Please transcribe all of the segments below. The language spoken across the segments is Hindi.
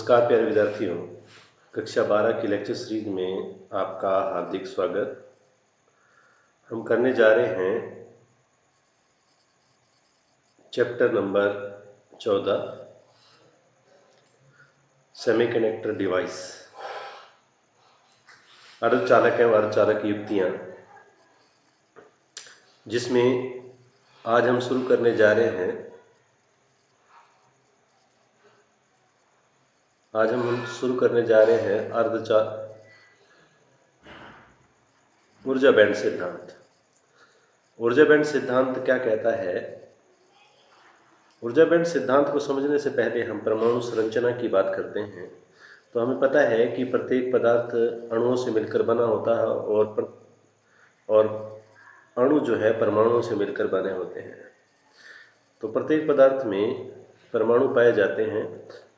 नमस्कार प्यारे विद्यार्थियों, कक्षा 12 की लेक्चर सीरीज में आपका हार्दिक स्वागत। हम करने जा रहे हैं चैप्टर नंबर 14 सेमीकंडक्टर डिवाइस, अर्धचालक एवं अर्धचालक युक्तियाँ, जिसमें आज हम शुरू करने जा रहे हैं ऊर्जा बैंड सिद्धांत। ऊर्जा बैंड सिद्धांत क्या कहता है? ऊर्जा बैंड सिद्धांत को समझने से पहले हम परमाणु संरचना की बात करते हैं। तो हमें पता है कि प्रत्येक पदार्थ अणुओं से मिलकर बना होता है और अणु जो है परमाणुओं से मिलकर बने होते हैं। तो प्रत्येक पदार्थ में परमाणु पाए जाते हैं।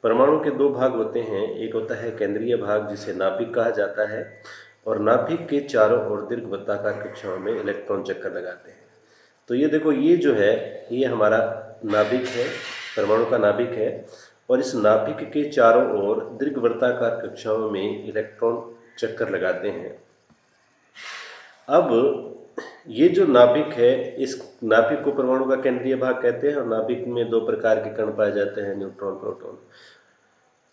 परमाणु के दो भाग होते हैं, एक होता है केंद्रीय भाग जिसे नाभिक कहा जाता है, और नाभिक के चारों ओर दीर्घवृत्ताकार कक्षाओं में इलेक्ट्रॉन चक्कर लगाते हैं। तो ये देखो, ये जो है ये हमारा नाभिक है, परमाणु का नाभिक है, और इस नाभिक के चारों ओर दीर्घवृत्ताकार कक्षाओं में इलेक्ट्रॉन चक्कर लगाते हैं। अब ये जो नाभिक है, इस नाभिक को परमाणु का केंद्रीय भाग कहते हैं, और नाभिक में दो प्रकार के कण पाए जाते हैं, न्यूट्रॉन, प्रोटॉन।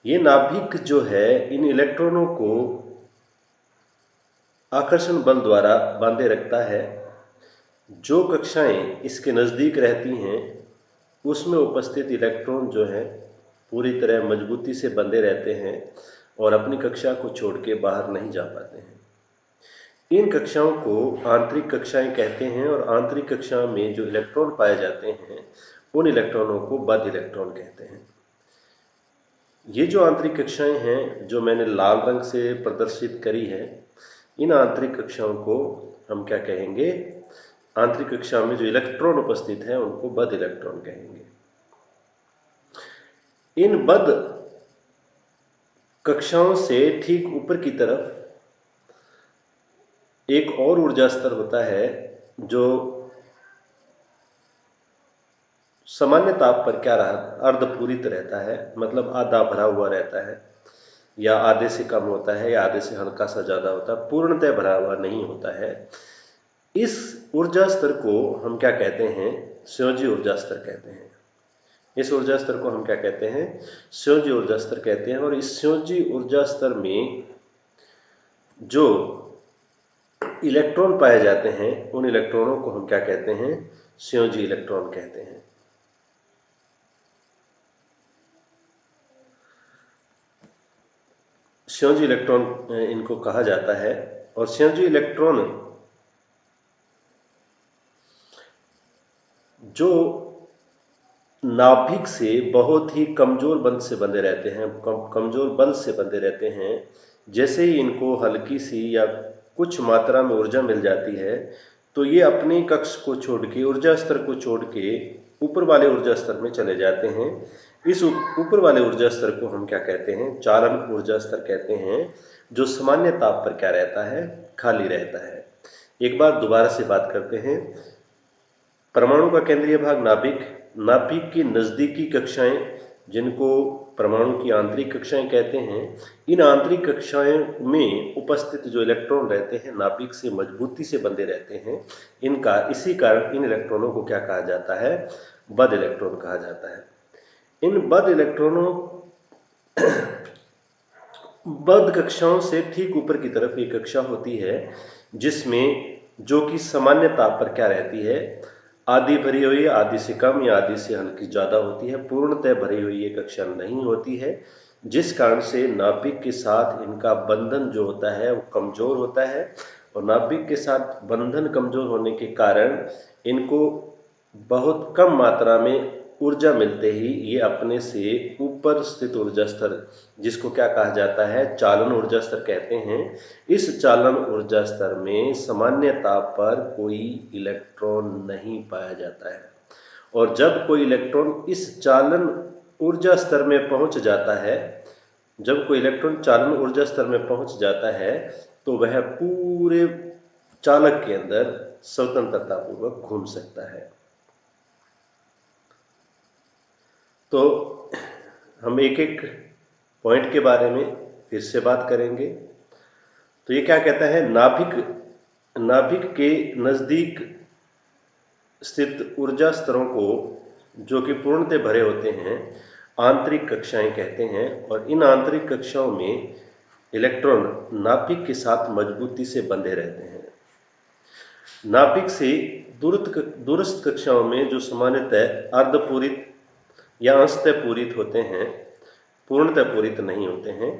ये नाभिक जो है इन इलेक्ट्रॉनों को आकर्षण बल द्वारा बांधे रखता है। जो कक्षाएं इसके नज़दीक रहती हैं उसमें उपस्थित इलेक्ट्रॉन जो है पूरी तरह मजबूती से बंधे रहते हैं और अपनी कक्षा को छोड़ के बाहर नहीं जा पाते हैं। इन कक्षाओं को आंतरिक कक्षाएं कहते हैं, और आंतरिक कक्षा में जो इलेक्ट्रॉन पाए जाते हैं उन इलेक्ट्रॉनों को बद्ध इलेक्ट्रॉन कहते हैं। ये जो आंतरिक कक्षाएं हैं जो मैंने लाल रंग से प्रदर्शित करी है, इन आंतरिक कक्षाओं को हम क्या कहेंगे? आंतरिक कक्षा में जो इलेक्ट्रॉन उपस्थित है उनको बद्ध इलेक्ट्रॉन कहेंगे। इन बद्ध कक्षाओं से ठीक ऊपर की तरफ एक और ऊर्जा स्तर होता है जो सामान्य ताप पर क्या रहा अर्धपूरित रहता है, मतलब आधा भरा हुआ रहता है, या आधे से कम होता है, या आधे से हल्का सा ज्यादा होता है, पूर्णतः भरा हुआ नहीं होता है। इस ऊर्जा स्तर को हम क्या कहते हैं? संयोजी ऊर्जा स्तर कहते हैं। इस ऊर्जा स्तर को हम क्या कहते हैं? संयोजी ऊर्जा स्तर कहते हैं। और इस संयोजी ऊर्जा स्तर में जो इलेक्ट्रॉन पाए जाते हैं उन इलेक्ट्रॉनों को हम क्या कहते हैं? संयोजी इलेक्ट्रॉन कहते हैं। संयोजी इलेक्ट्रॉन इनको कहा जाता है। और संयोजी इलेक्ट्रॉन जो नाभिक से बहुत ही कमजोर बल से बंधे रहते हैं, कमजोर बल से बंधे रहते हैं। जैसे ही इनको हल्की सी या कुछ मात्रा में ऊर्जा मिल जाती है तो ये अपने कक्ष को छोड़ के, ऊर्जा स्तर को छोड़ के ऊपर वाले ऊर्जा स्तर में चले जाते हैं। इस ऊपर वाले ऊर्जा स्तर को हम क्या कहते हैं? चालन ऊर्जा स्तर कहते हैं, जो सामान्य ताप पर क्या रहता है? खाली रहता है। एक बार दोबारा से बात करते हैं। परमाणु का केंद्रीय भाग नाभिक, नाभिक की नजदीकी कक्षाएं जिनको परमाणु की आंतरिक कक्षाएं कहते हैं, इन आंतरिक कक्षाएं में उपस्थित जो इलेक्ट्रॉन रहते हैं नाभिक से मजबूती से बंधे रहते हैं। इसी कारण इन इलेक्ट्रॉनों को क्या कहा जाता है? बद्ध इलेक्ट्रॉन कहा जाता है। इन बद्ध इलेक्ट्रॉनों बद्ध कक्षाओं से ठीक ऊपर की तरफ एक कक्षा होती है जिसमें, जो कि सामान्य ताप पर क्या रहती है? आधी भरी हुई, आधी से कम या आधी से हल्की ज्यादा होती है। पूर्णतः भरी हुई ये कक्षा नहीं होती है, जिस कारण से नाभिक के साथ इनका बंधन जो होता है वो कमजोर होता है। और नाभिक के साथ बंधन कमजोर होने के कारण इनको बहुत कम मात्रा में ऊर्जा मिलते ही ये अपने से ऊपर स्थित ऊर्जा स्तर, जिसको क्या कहा जाता है? चालन ऊर्जा स्तर कहते हैं। इस चालन ऊर्जा स्तर में सामान्य ताप पर कोई इलेक्ट्रॉन नहीं पाया जाता है। और जब कोई इलेक्ट्रॉन इस चालन ऊर्जा स्तर में पहुंच जाता है, जब कोई इलेक्ट्रॉन चालन ऊर्जा स्तर में पहुंच जाता है तो वह पूरे चालक के अंदर स्वतंत्रता पूर्वक घूम सकता है। तो हम एक एक पॉइंट के बारे में फिर से बात करेंगे। तो ये क्या कहता है, नाभिक के नज़दीक स्थित ऊर्जा स्तरों को जो कि पूर्णतः भरे होते हैं आंतरिक कक्षाएं कहते हैं, और इन आंतरिक कक्षाओं में इलेक्ट्रॉन नाभिक के साथ मजबूती से बंधे रहते हैं। नाभिक से दूरस्थ कक्षाओं में जो सामान्यतः अर्धपूरित या अंशतः पूरित होते हैं, पूर्णतः पूरित नहीं होते हैं,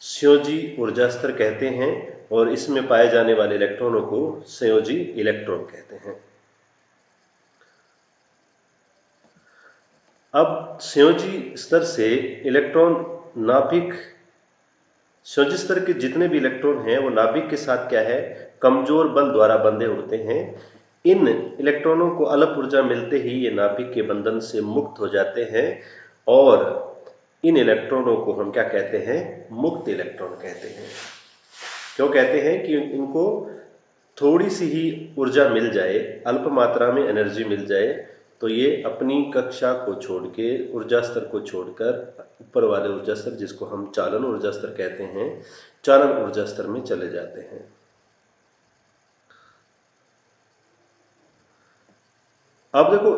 संयोजी ऊर्जा स्तर कहते हैं, और इसमें पाए जाने वाले इलेक्ट्रॉनों को संयोजी इलेक्ट्रॉन कहते हैं। अब संयोजी स्तर से इलेक्ट्रॉन नाभिक, संयोजी स्तर के जितने भी इलेक्ट्रॉन हैं वो नाभिक के साथ क्या है, कमजोर बल द्वारा बंधे होते हैं। इन इलेक्ट्रॉनों को अल्प ऊर्जा मिलते ही ये नाभिक के बंधन से मुक्त हो जाते हैं, और इन इलेक्ट्रॉनों को हम क्या कहते हैं, मुक्त इलेक्ट्रॉन कहते हैं। क्यों कहते हैं कि इनको थोड़ी सी ही ऊर्जा मिल जाए, अल्प मात्रा में एनर्जी मिल जाए, तो ये अपनी कक्षा को छोड़ के, ऊर्जा स्तर को छोड़कर ऊपर वाले ऊर्जा स्तर, जिसको हम चालन ऊर्जा स्तर कहते हैं, चालन ऊर्जा स्तर में चले जाते हैं। अब देखो,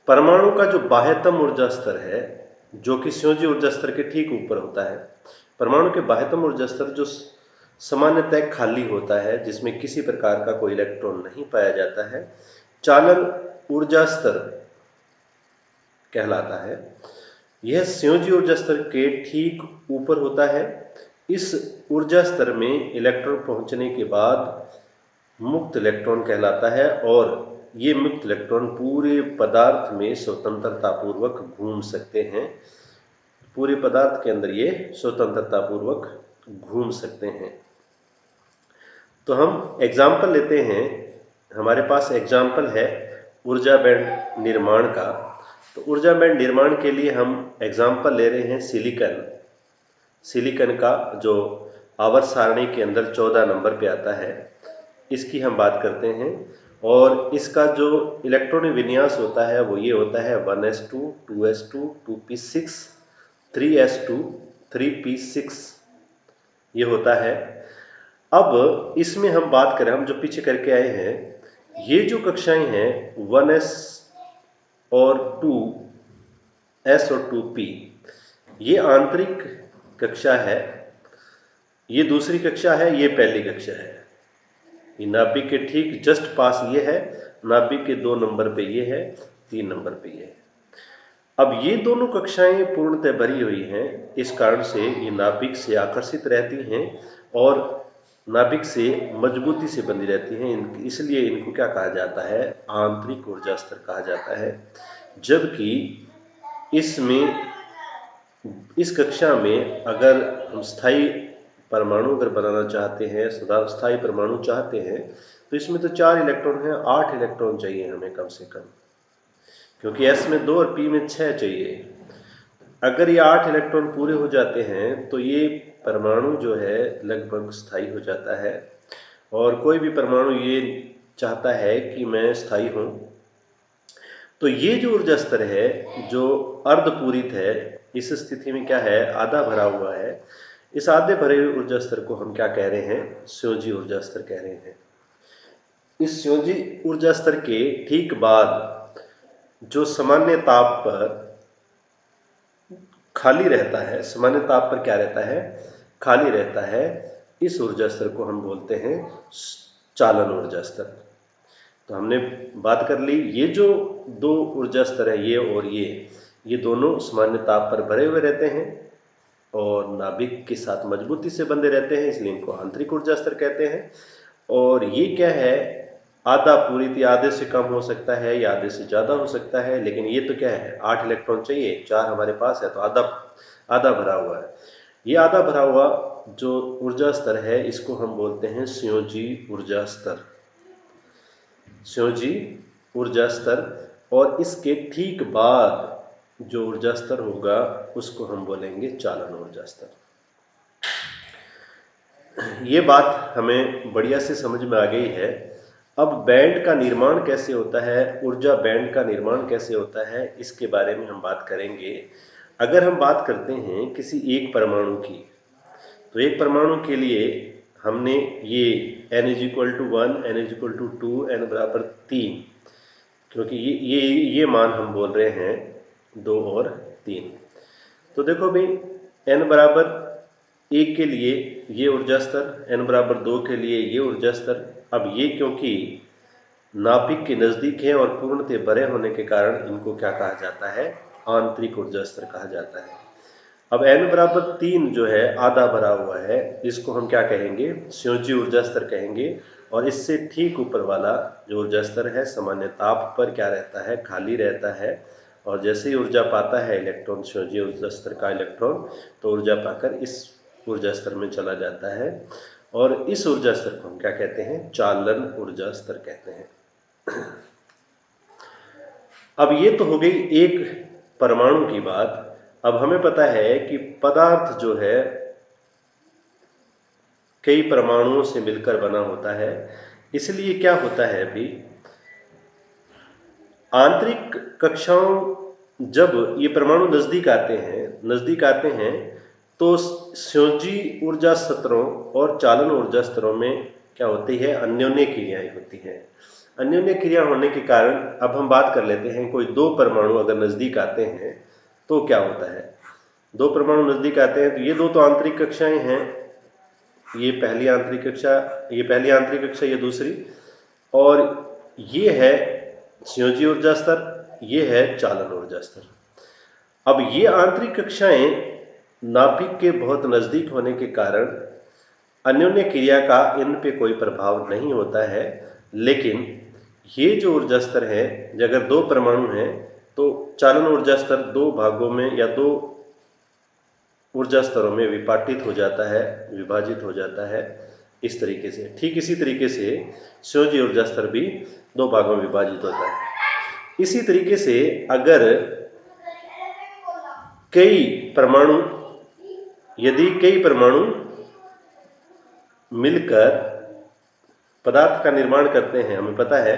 परमाणु का जो बाह्यतम ऊर्जा स्तर है, जो कि संयोजी ऊर्जा स्तर के ठीक ऊपर होता है, परमाणु के बाह्यतम ऊर्जा स्तर जो सामान्यतः खाली होता है, जिसमें किसी प्रकार का कोई इलेक्ट्रॉन नहीं पाया जाता है, चालन ऊर्जा स्तर कहलाता है। यह संयोजी ऊर्जा स्तर के ठीक ऊपर होता है। इस ऊर्जा स्तर में इलेक्ट्रॉन पहुंचने के बाद मुक्त इलेक्ट्रॉन कहलाता है, और ये मुक्त इलेक्ट्रॉन पूरे पदार्थ में स्वतंत्रता पूर्वक घूम सकते हैं। पूरे पदार्थ के अंदर ये स्वतंत्रता पूर्वक घूम सकते हैं। तो हम एग्जाम्पल लेते हैं, हमारे पास एग्जाम्पल है ऊर्जा बैंड निर्माण का। तो ऊर्जा बैंड निर्माण के लिए हम एग्जाम्पल ले रहे हैं सिलिकॉन का, जो आवर्त सारणी के अंदर 14 नंबर पे आता है, इसकी हम बात करते हैं। और इसका जो इलेक्ट्रॉनिक विन्यास होता है वो ये होता है 1s2 2s2 2p6 3s2 3p6 ये होता है। अब इसमें हम बात करें, हम जो पीछे करके आए हैं, ये जो कक्षाएं हैं 1s और 2s और 2p, ये आंतरिक कक्षा है, ये दूसरी कक्षा है, ये पहली कक्षा है। ये नाभिक के ठीक जस्ट पास ये है, नाभिक के 2 नंबर पे ये है, 3 नंबर पे ये है। अब ये दोनों कक्षाएं पूर्णतः भरी हुई हैं, इस कारण से ये नाभिक से आकर्षित रहती हैं और नाभिक से मजबूती से बंधी रहती हैं। इसलिए इनको क्या कहा जाता है, आंतरिक ऊर्जा स्तर कहा जाता है। जबकि इसमें, इस कक्षा में अगर हम स्थायी परमाणु अगर बनाना चाहते हैं, स्थायी परमाणु चाहते हैं, तो इसमें तो 4 इलेक्ट्रॉन हैं, 8 इलेक्ट्रॉन चाहिए हमें कम से कम, क्योंकि S में 2 और P में 6 चाहिए। अगर ये 8 इलेक्ट्रॉन पूरे हो जाते हैं तो ये परमाणु जो है लगभग स्थायी हो जाता है। और कोई भी परमाणु ये चाहता है कि मैं स्थायी हूँ, तो ये जो ऊर्जा स्तर है जो अर्धपूरित है, इस स्थिति में क्या है, आधा भरा हुआ है। इस आधे भरे हुए ऊर्जा स्तर को हम क्या कह रहे हैं, संयोजी ऊर्जा स्तर कह रहे हैं। इस संयोजी ऊर्जा स्तर के ठीक बाद जो सामान्य ताप पर खाली रहता है, सामान्य ताप पर क्या रहता है, खाली रहता है, इस ऊर्जा स्तर को हम बोलते हैं चालन ऊर्जा स्तर। तो हमने बात कर ली, ये जो 2 ऊर्जा स्तर है, ये और ये दोनों सामान्य ताप पर भरे हुए रहते हैं और नाभिक के साथ मजबूती से बंधे रहते हैं, इसलिए इनको आंतरिक ऊर्जा स्तर कहते हैं। और ये क्या है, आधा पूरित या आधे से कम हो सकता है या आधे से ज़्यादा हो सकता है, लेकिन ये तो क्या है, 8 इलेक्ट्रॉन चाहिए, 4 हमारे पास है, तो आधा भरा हुआ है। ये आधा भरा हुआ जो ऊर्जा स्तर है, इसको हम बोलते हैं संयोजी ऊर्जा स्तर, संयोजी ऊर्जा स्तर। और इसके ठीक बाद जो ऊर्जा स्तर होगा उसको हम बोलेंगे चालन ऊर्जा स्तर। ये बात हमें बढ़िया से समझ में आ गई है। अब बैंड का निर्माण कैसे होता है, ऊर्जा बैंड का निर्माण कैसे होता है, इसके बारे में हम बात करेंगे। अगर हम बात करते हैं किसी एक परमाणु की, तो एक परमाणु के लिए हमने ये n = 1, n = 2, n = 3, क्योंकि ये मान हम बोल रहे हैं 2 और 3। तो देखो भाई, n बराबर 1 के लिए ये ऊर्जा स्तर, n बराबर 2 के लिए ये ऊर्जा स्तर। अब ये क्योंकि नाभिक के नजदीक है और पूर्णतः बड़े होने के कारण इनको क्या कहा जाता है, आंतरिक ऊर्जा स्तर कहा जाता है। अब n बराबर 3 जो है आधा भरा हुआ है, इसको हम क्या कहेंगे, संयोजी ऊर्जा स्तर कहेंगे। और इससे ठीक ऊपर वाला जो ऊर्जा स्तर है सामान्य ताप पर क्या रहता है, खाली रहता है। और जैसे ही ऊर्जा पाता है इलेक्ट्रॉन, संयोजी ऊर्जा स्तर का इलेक्ट्रॉन, तो ऊर्जा पाकर इस ऊर्जा स्तर में चला जाता है। और इस ऊर्जा स्तर को हम क्या कहते हैं, चालन ऊर्जा स्तर कहते हैं। अब ये तो हो गई एक परमाणु की बात। अब हमें पता है कि पदार्थ जो है कई परमाणुओं से मिलकर बना होता है। इसलिए क्या होता है अभी, आंतरिक कक्षाओं, जब ये परमाणु नजदीक आते हैं तो संयोजी ऊर्जा स्तरों और चालन ऊर्जा स्तरों में क्या होती है, अन्योन्य क्रियाएं होती हैं। अन्योन्य क्रिया होने के कारण अब हम बात कर लेते हैं, कोई दो परमाणु अगर नजदीक आते हैं तो क्या होता है। दो परमाणु नजदीक आते हैं तो ये दो तो आंतरिक कक्षाएं हैं, ये पहली आंतरिक कक्षा, ये दूसरी, और ये है संयोजी ऊर्जा स्तर, ये है चालन ऊर्जा स्तर। अब ये आंतरिक कक्षाएं नाभिक के बहुत नजदीक होने के कारण अन्योन्य क्रिया का इन पे कोई प्रभाव नहीं होता है। लेकिन ये जो ऊर्जा स्तर है, अगर दो परमाणु हैं तो चालन ऊर्जा स्तर दो भागों में या दो ऊर्जा स्तरों में विभाजित हो जाता है इस तरीके से। ठीक इसी तरीके से संयोजी ऊर्जा स्तर भी दो भागों में विभाजित होता है। इसी तरीके से अगर यदि कई परमाणु मिलकर पदार्थ का निर्माण करते हैं, हमें पता है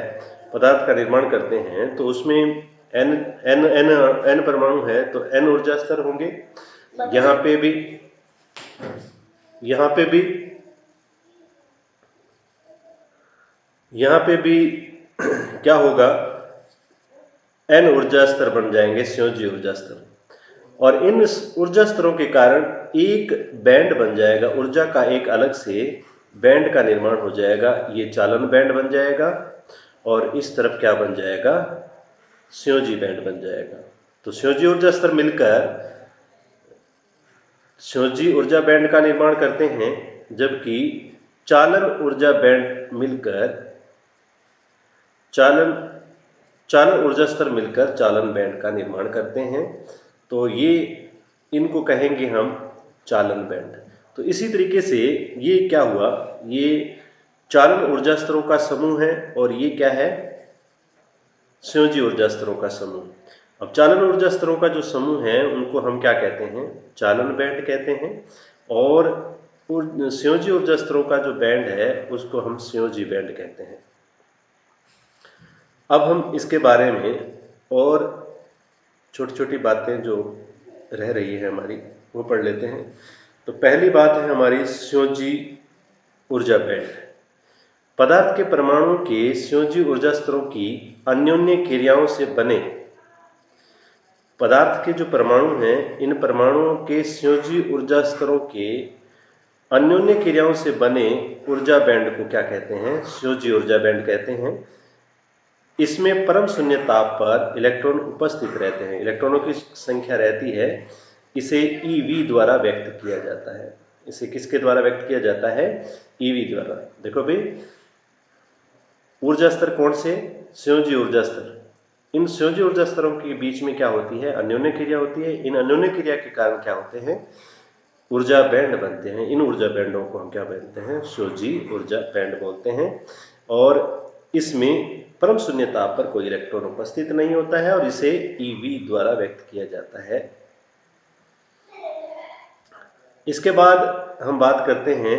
पदार्थ का निर्माण करते हैं, तो उसमें n परमाणु है तो n ऊर्जा स्तर होंगे। यहाँ पे भी क्या होगा, n ऊर्जा स्तर बन जाएंगे, संयोजी ऊर्जा स्तर। और इन ऊर्जा स्तरों के कारण एक बैंड बन जाएगा, ऊर्जा का एक अलग से बैंड का निर्माण हो जाएगा, ये चालन बैंड बन जाएगा। और इस तरफ क्या बन जाएगा, संयोजी बैंड बन जाएगा। तो संयोजी ऊर्जा स्तर मिलकर संयोजी ऊर्जा बैंड का निर्माण करते हैं, जबकि चालन ऊर्जा बैंड मिलकर चालन ऊर्जा स्तर मिलकर चालन बैंड का निर्माण करते हैं। तो ये इनको कहेंगे हम चालन बैंड। तो इसी तरीके से ये क्या हुआ, ये चालन ऊर्जा स्तरों का समूह है और ये क्या है, संयोजी ऊर्जा स्तरों का समूह। अब चालन ऊर्जा स्तरों का जो समूह है उनको हम क्या कहते हैं, चालन बैंड कहते हैं। और संयोजी ऊर्जा स्तरों का जो बैंड है उसको हम संयोजी बैंड कहते हैं। अब हम इसके बारे में और छोटी छोटी बातें जो रह रही है हमारी वो पढ़ लेते हैं। तो पहली बात है हमारी संयोजी ऊर्जा बैंड। पदार्थ के परमाणुओं के संयोजी ऊर्जा स्तरों की अन्योन्य क्रियाओं से बने पदार्थ के जो परमाणु हैं, इन परमाणुओं के संयोजी ऊर्जा स्तरों के अन्योन्य क्रियाओं से बने ऊर्जा बैंड को क्या कहते हैं, संयोजी ऊर्जा बैंड कहते हैं। इसमें परम शून्य ताप पर इलेक्ट्रॉन उपस्थित रहते हैं, इलेक्ट्रॉनों की संख्या रहती है। इसे EV द्वारा व्यक्त किया जाता है। इसे किसके द्वारा व्यक्त किया जाता है, EV द्वारा। देखो भाई, ऊर्जा स्तर कौन से, संयोजी ऊर्जा स्तर। इन संयोजी ऊर्जा स्तरों के बीच में क्या होती है, अन्योन्य क्रिया होती है। इन अन्योन्य क्रिया के कारण क्या होते हैं, ऊर्जा बैंड बनते हैं। इन ऊर्जा बैंडों को हम क्या बोलते हैं, संयोजी ऊर्जा बैंड बोलते हैं। और इसमें परम शून्य ताप पर कोई इलेक्ट्रॉन उपस्थित नहीं होता है और इसे EV द्वारा व्यक्त किया जाता है। इसके बाद हम बात करते हैं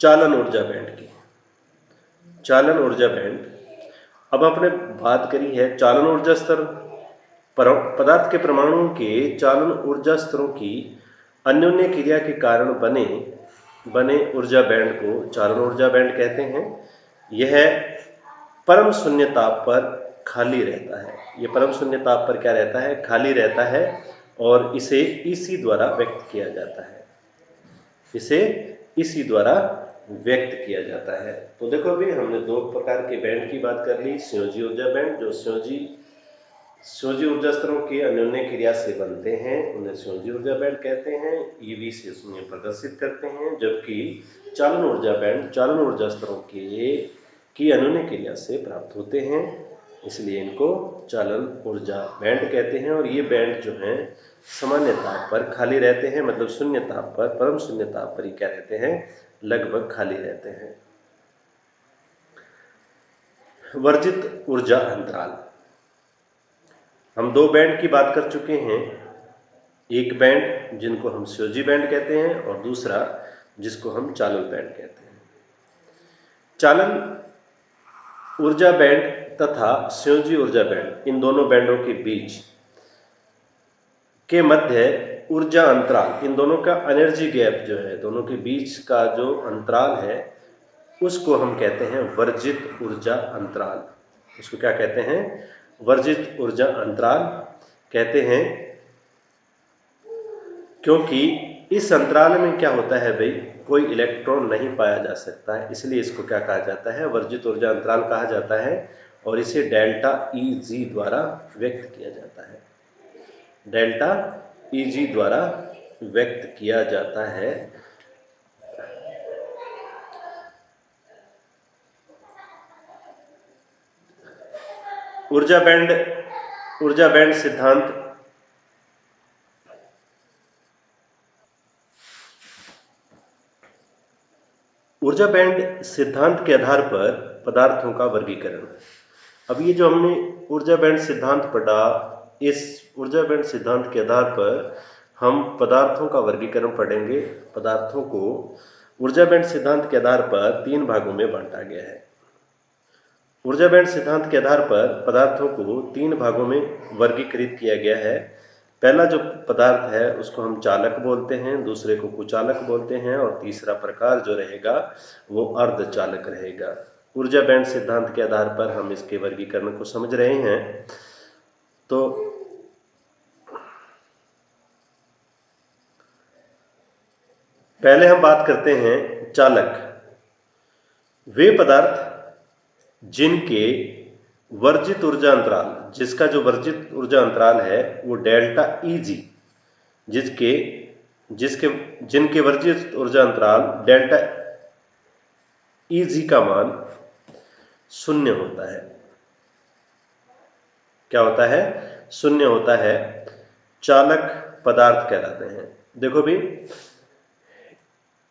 चालन ऊर्जा बैंड की। चालन ऊर्जा बैंड, अब आपने बात करी है चालन ऊर्जा स्तर, पदार्थ के परमाणुओं के चालन ऊर्जा स्तरों की अन्योन्य क्रिया के कारण बने ऊर्जा बैंड को चालन ऊर्जा बैंड कहते हैं। यह परम शून्य ताप पर खाली रहता है। यह परम शून्य ताप पर क्या रहता है? खाली रहता है और इसे इसी द्वारा व्यक्त किया जाता है। इसे इसी द्वारा व्यक्त किया जाता है। तो देखो अभी हमने दो प्रकार के बैंड की बात कर ली। संयोजी ऊर्जा बैंड जो संयोजी ऊर्जा स्तरों के अन्योन्य क्रिया से बनते हैं, उन्हें संयोजी ऊर्जा बैंड कहते हैं। ईवी से उन्हें प्रदर्शित करते हैं। जबकि चालन ऊर्जा बैंड चालन ऊर्जा स्तरों की अन्योन्य क्रिया से प्राप्त होते हैं, इसलिए इनको चालन ऊर्जा बैंड कहते हैं। और ये बैंड जो हैं सामान्य ताप पर खाली रहते हैं, मतलब शून्य ताप पर, परम शून्य ताप पर ही क्या रहते हैं? लगभग खाली रहते हैं। वर्जित ऊर्जा अंतराल, हम दो बैंड की बात कर चुके हैं। एक बैंड जिनको हम संयोजी बैंड कहते हैं और दूसरा जिसको हम चालन बैंड कहते हैं। चालन ऊर्जा बैंड तथा संयोजी ऊर्जा बैंड, इन दोनों बैंडों के बीच के मध्य ऊर्जा अंतराल, इन दोनों का एनर्जी गैप जो है, दोनों के बीच का जो अंतराल है, उसको हम कहते हैं वर्जित ऊर्जा अंतराल। उसको क्या कहते हैं? वर्जित ऊर्जा अंतराल कहते हैं। क्योंकि इस अंतराल में क्या होता है भाई, कोई इलेक्ट्रॉन नहीं पाया जा सकता है, इसलिए इसको क्या कहा जाता है? वर्जित ऊर्जा अंतराल कहा जाता है। और इसे डेल्टा Eg द्वारा व्यक्त किया जाता है। डेल्टा Eg द्वारा व्यक्त किया जाता है। ऊर्जा बैंड सिद्धांत, ऊर्जा बैंड सिद्धांत के आधार पर पदार्थों का वर्गीकरण। अब ये जो हमने ऊर्जा बैंड सिद्धांत पढ़ा, इस ऊर्जा बैंड सिद्धांत के आधार पर हम पदार्थों का वर्गीकरण पढ़ेंगे। पदार्थों को ऊर्जा बैंड सिद्धांत के आधार पर 3 भागों में बांटा गया है। ऊर्जा बैंड सिद्धांत के आधार पर पदार्थों को 3 भागों में वर्गीकृत किया गया है। पहला जो पदार्थ है उसको हम चालक बोलते हैं, दूसरे को कुचालक बोलते हैं और तीसरा प्रकार जो रहेगा वो अर्धचालक रहेगा। ऊर्जा बैंड सिद्धांत के आधार पर हम इसके वर्गीकरण को समझ रहे हैं। तो पहले हम बात करते हैं चालक। वे पदार्थ जिनके वर्जित ऊर्जा अंतराल, जिसका जो वर्जित ऊर्जा अंतराल है वो डेल्टा Eg, जिनके वर्जित ऊर्जा अंतराल डेल्टा Eg का मान 0 होता है। क्या होता है? 0 होता है, चालक पदार्थ कहलाते हैं। देखो भी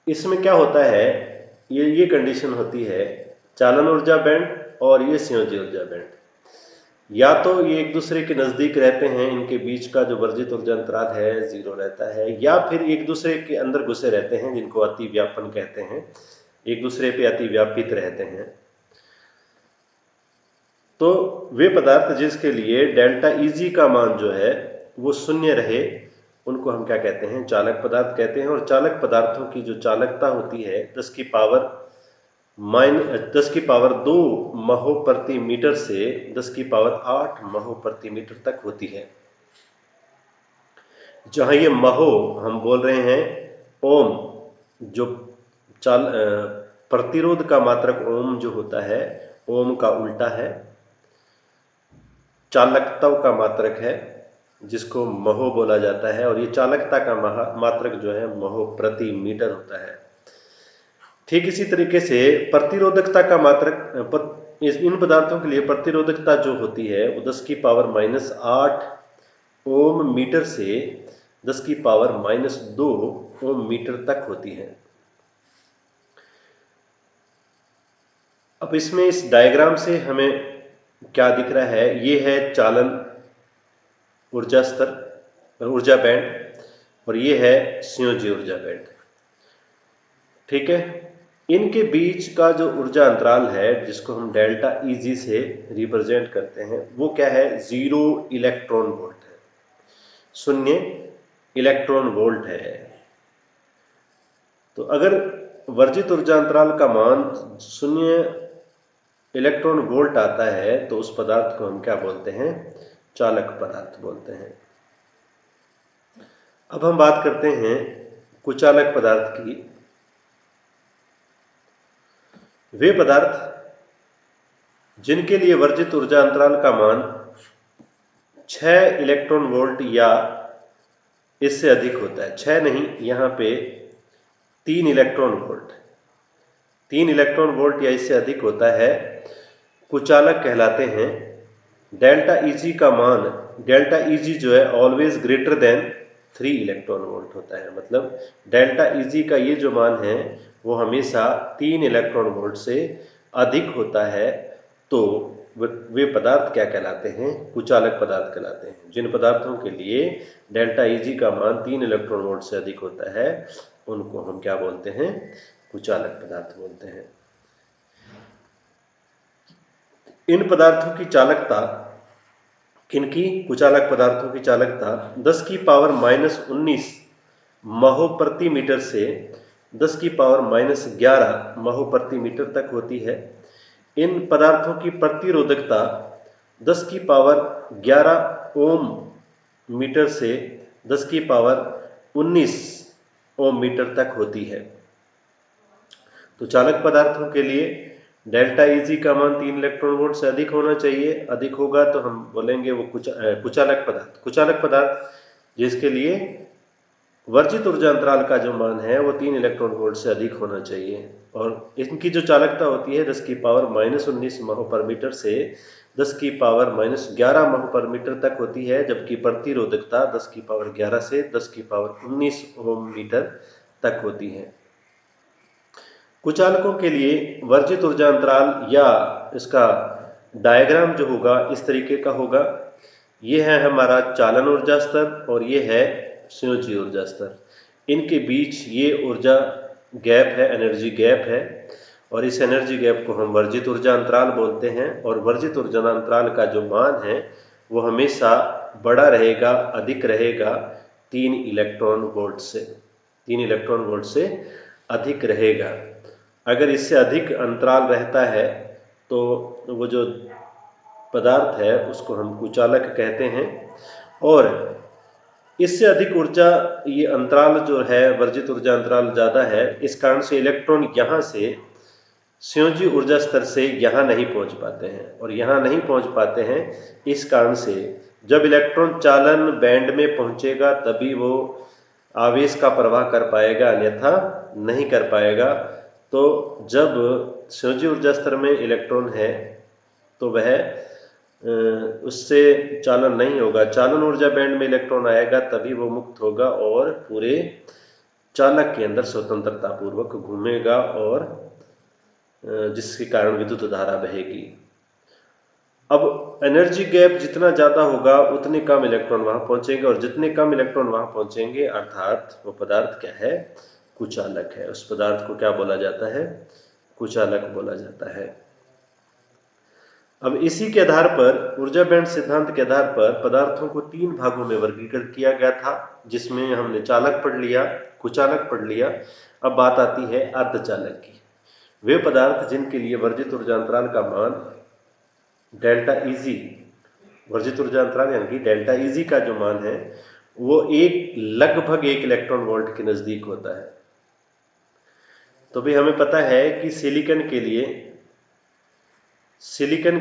इसमें क्या होता है, ये कंडीशन होती है, चालन ऊर्जा बैंड और ये संयोजी ऊर्जा बैंड, या तो ये एक दूसरे के नजदीक रहते हैं, इनके बीच का जो वर्जित ऊर्जा अंतराल है 0 रहता है, या फिर एक दूसरे के अंदर घुसे रहते हैं, जिनको अतिव्यापन कहते हैं, एक दूसरे पे अतिव्यापित रहते हैं। तो वे पदार्थ जिसके लिए डेल्टा Eg का मान जो है वो 0 रहे, उनको हम क्या कहते हैं? चालक पदार्थ कहते हैं। और चालक पदार्थों की जो चालकता होती है 10 की पावर 2 महो प्रति मीटर से 10 की पावर 8 महो प्रति मीटर तक होती है। जहां ये महो हम बोल रहे हैं ओम, जो प्रतिरोध का मात्रक ओम जो होता है, ओम का उल्टा है, चालकता का मात्रक है जिसको महो बोला जाता है, और ये चालकता का मात्रक जो है महो प्रति मीटर होता है। ठीक इसी तरीके से प्रतिरोधकता का मात्रक, इन पदार्थों के लिए प्रतिरोधकता जो होती है वो 10 की पावर -8 ओम मीटर से 10 की पावर -2 ओम मीटर तक होती है। अब इसमें इस डायग्राम से हमें क्या दिख रहा है? ये है चालन ऊर्जा स्तर, ऊर्जा बैंड, और ये है संयोजी ऊर्जा बैंड। ठीक है, इनके बीच का जो ऊर्जा अंतराल है जिसको हम डेल्टा Eg से रिप्रेजेंट करते हैं वो क्या है? 0 इलेक्ट्रॉन वोल्ट। 0 इलेक्ट्रॉन वोल्ट है। तो अगर वर्जित ऊर्जा अंतराल का मान 0 इलेक्ट्रॉन वोल्ट आता है तो उस पदार्थ को हम क्या बोलते हैं? चालक पदार्थ बोलते हैं। अब हम बात करते हैं कुचालक पदार्थ की। वे पदार्थ जिनके लिए वर्जित ऊर्जा अंतराल का मान 6 इलेक्ट्रॉन वोल्ट या इससे अधिक होता है। 6 नहीं, यहाँ पे 3 इलेक्ट्रॉन वोल्ट, 3 इलेक्ट्रॉन वोल्ट या इससे अधिक होता है, कुचालक कहलाते हैं। डेल्टा Eg का मान, डेल्टा Eg जो है always greater than 3 electron volt होता है। मतलब डेल्टा Eg का ये जो मान है वो हमेशा 3 इलेक्ट्रॉन वोल्ट से अधिक होता है। तो वे पदार्थ क्या कहलाते हैं? कुचालक पदार्थ कहलाते हैं। जिन पदार्थों के लिए डेल्टा Eg का मान 3 इलेक्ट्रॉन वोल्ट से अधिक होता है उनको हम क्या बोलते हैं? कुचालक पदार्थ बोलते हैं। इन पदार्थों की चालकता, किनकी? कुचालक पदार्थों की चालकता 10 की पावर -19 महो प्रति मीटर से 10 की पावर -11 महो प्रति मीटर तक होती है। इन पदार्थों की प्रतिरोधकता 10 की पावर 11 ओम मीटर से 10 की पावर 19 ओम मीटर तक होती है। तो चालक पदार्थों के लिए डेल्टा Eg का मान 3 इलेक्ट्रॉन वोल्ट से अधिक होना चाहिए। अधिक होगा तो हम बोलेंगे वो कुचालक पदार्थ। कुचालक पदार्थ जिसके लिए वर्जित ऊर्जा अंतराल का जो मान है वो 3 इलेक्ट्रॉन वोल्ट से अधिक होना चाहिए। और इनकी जो चालकता होती है 10 की पावर -19 महो पर मीटर से 10 की पावर -11 महो पर मीटर तक होती है, जबकि प्रतिरोधकता 10 की पावर 11 से 10 की पावर 19 ओम मीटर तक होती है। कुचालकों के लिए वर्जित ऊर्जा अंतराल या इसका डायग्राम जो होगा इस तरीके का होगा। ये है हमारा चालन ऊर्जा स्तर और ये है संयोजी ऊर्जा स्तर। इनके बीच ये ऊर्जा गैप है, एनर्जी गैप है, और इस एनर्जी गैप को हम वर्जित ऊर्जा अंतराल बोलते हैं। और वर्जित ऊर्जा अंतराल का जो मान है वो हमेशा बड़ा रहेगा, अधिक रहेगा 3 इलेक्ट्रॉन वोल्ट से, 3 इलेक्ट्रॉन वोल्ट से अधिक रहेगा। अगर इससे अधिक अंतराल रहता है तो वो जो पदार्थ है उसको हम कुचालक कहते हैं। और इससे अधिक ऊर्जा, ये अंतराल जो है वर्जित ऊर्जा अंतराल ज़्यादा है, इस कारण से इलेक्ट्रॉन यहाँ से संयोजी ऊर्जा स्तर से यहाँ नहीं पहुँच पाते हैं। और यहाँ नहीं पहुँच पाते हैं इस कारण से जब इलेक्ट्रॉन चालन बैंड में पहुँचेगा तभी वो आवेश का प्रवाह कर पाएगा, अन्यथा नहीं कर पाएगा। तो जब संयोजी ऊर्जा स्तर में इलेक्ट्रॉन है तो वह उससे चालन नहीं होगा। चालन ऊर्जा बैंड में इलेक्ट्रॉन आएगा तभी वो मुक्त होगा और पूरे चालक के अंदर स्वतंत्रता पूर्वक घूमेगा और जिसके कारण विद्युत धारा बहेगी। अब एनर्जी गैप जितना ज़्यादा होगा उतने कम इलेक्ट्रॉन वहाँ पहुँचेंगे, और जितने कम इलेक्ट्रॉन वहाँ पहुँचेंगे अर्थात वो पदार्थ क्या है? कुचालक है। उस पदार्थ को क्या बोला जाता है? कुचालक बोला जाता है। अब इसी के आधार पर, ऊर्जा बैंड सिद्धांत के आधार पर पदार्थों को 3 भागों में वर्गीकृत किया गया था, जिसमें हमने चालक पढ़ लिया, कुचालक पढ़ लिया। अब बात आती है अर्धचालक की। वे पदार्थ जिनके लिए वर्जित ऊर्जा अंतराल का मान डेल्टा Eg, वर्जित ऊर्जा अंतराल यानी कि डेल्टा Eg का जो मान है वो लगभग 1 इलेक्ट्रॉन वोल्ट के नजदीक होता है। तो भी हमें पता है कि सिलिकॉन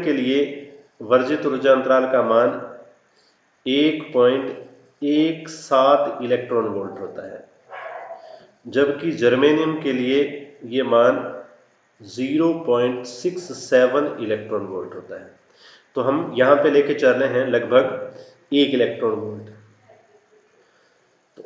के लिए वर्जित ऊर्जा अंतराल का मान 1.17 इलेक्ट्रॉन वोल्ट होता है, जबकि जर्मेनियम के लिए ये मान 0.67 इलेक्ट्रॉन वोल्ट होता है। तो हम यहाँ पे लेके चल रहे हैं लगभग 1 इलेक्ट्रॉन वोल्ट। तो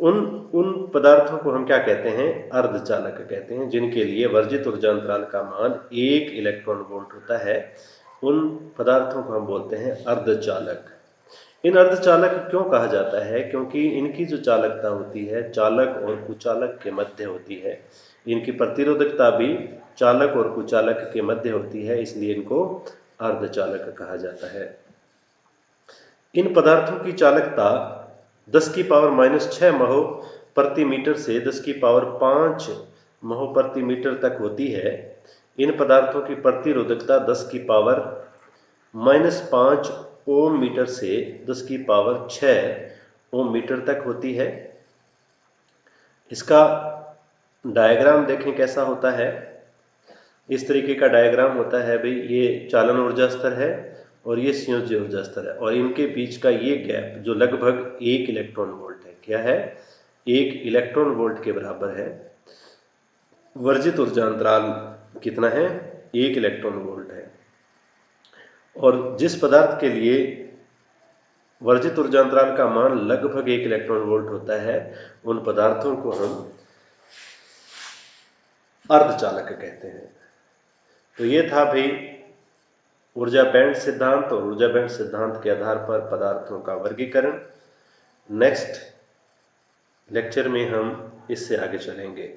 उन पदार्थों को हम क्या कहते हैं? अर्धचालक कहते हैं, जिनके लिए वर्जित ऊर्जा अंतराल का मान 1 इलेक्ट्रॉन वोल्ट होता है। उन पदार्थों को हम बोलते हैं अर्धचालक। इन अर्धचालक क्यों कहा जाता है? क्योंकि इनकी जो चालकता होती है चालक और कुचालक के मध्य होती है। इनकी प्रतिरोधकता भी चालक और कुचालक के मध्य होती है, इसलिए इनको अर्धचालक कहा जाता है। इन पदार्थों की चालकता 10 की पावर -6 महो प्रति मीटर से 10 की पावर 5 महो प्रति मीटर तक होती है। इन पदार्थों की प्रतिरोधकता 10 की पावर -5 ओम मीटर से 10 की पावर 6 ओम मीटर तक होती है। इसका डायग्राम देखें कैसा होता है। इस तरीके का डायग्राम होता है भाई, ये चालन ऊर्जा स्तर है और ये संयोज्य ऊर्जा स्तर है, और इनके बीच का ये गैप जो लगभग 1 इलेक्ट्रॉन वोल्ट है, क्या है, 1 इलेक्ट्रॉन वोल्ट के बराबर है। वर्जित ऊर्जा अंतराल कितना है, 1 इलेक्ट्रॉन वोल्ट है। और जिस पदार्थ के लिए वर्जित ऊर्जा अंतराल का मान लगभग 1 इलेक्ट्रॉन वोल्ट होता है, उन पदार्थों को हम अर्धचालक कहते हैं। तो ये था भाई ऊर्जा बैंड सिद्धांत और ऊर्जा बैंड सिद्धांत के आधार पर पदार्थों का वर्गीकरण। नेक्स्ट लेक्चर में हम इससे आगे चलेंगे।